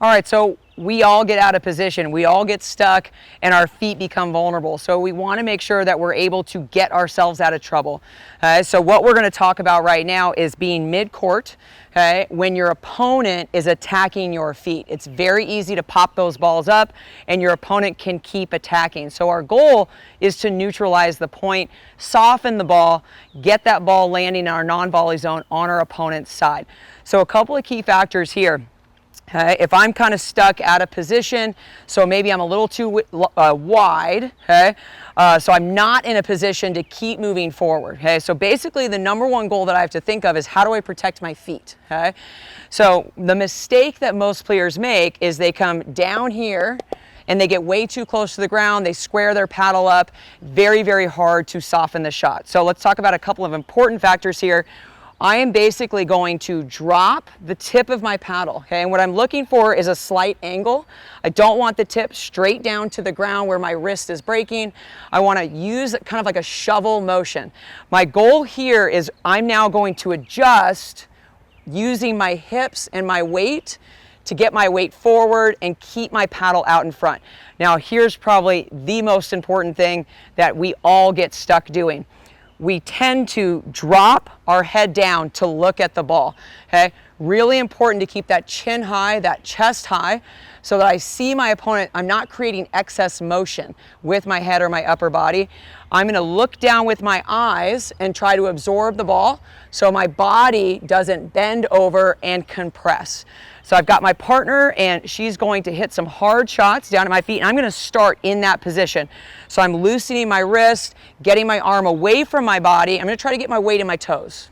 All right, so we all get out of position, we all get stuck, and our feet become vulnerable. So we want to make sure that we're able to get ourselves out of trouble. So what we're going to talk about right now is being mid-court, when your opponent is attacking your feet. It's very easy to pop those balls up, and your opponent can keep attacking. So our goal is to neutralize the point, soften the ball, get that ball landing in our non-volley zone on our opponent's side. So a couple of key factors here. If I'm kind of stuck out of position, so maybe I'm a little too wide, so I'm not in a position to keep moving forward. So basically the number one goal that I have to think of is how do I protect my feet? So the mistake that most players make is they come down here and they get way too close to the ground, they square their paddle up, very, very hard to soften the shot. So let's talk about a couple of important factors here. I am basically going to drop the tip of my paddle, and what I'm looking for is a slight angle. I don't want the tip straight down to the ground where my wrist is breaking. I want to use kind of like a shovel motion. My goal here is I'm now going to adjust using my hips and my weight to get my weight forward and keep my paddle out in front. Now here's probably the most important thing that we all get stuck doing. We tend to drop our head down to look at the ball, Really important to keep that chin high, that chest high, so that I see my opponent. I'm not creating excess motion with my head or my upper body. I'm gonna look down with my eyes and try to absorb the ball so my body doesn't bend over and compress. So I've got my partner and she's going to hit some hard shots down at my feet, and I'm gonna start in that position. So I'm loosening my wrist, getting my arm away from my body. I'm gonna try to get my weight in my toes.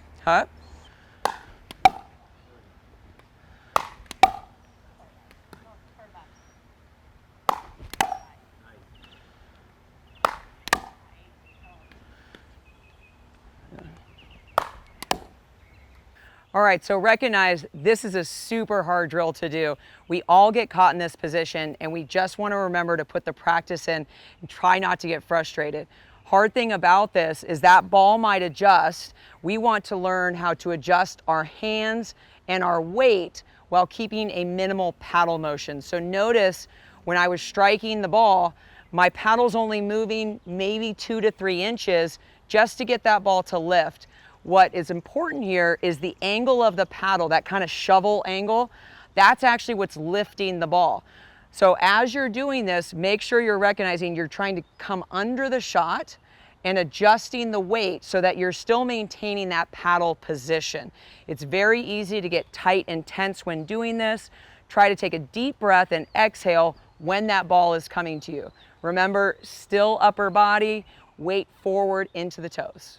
All right, so recognize this is a super hard drill to do. We all get caught in this position, and we just want to remember to put the practice in and try not to get frustrated. Hard thing about this is that ball might adjust. We want to learn how to adjust our hands and our weight while keeping a minimal paddle motion. So notice when I was striking the ball, my paddle's only moving maybe 2 to 3 inches just to get that ball to lift. What is important here is the angle of the paddle, that kind of shovel angle. That's actually what's lifting the ball. So as you're doing this, make sure you're recognizing you're trying to come under the shot and adjusting the weight so that you're still maintaining that paddle position. It's very easy to get tight and tense when doing this. Try to take a deep breath and exhale when that ball is coming to you. Remember, still upper body, weight forward into the toes.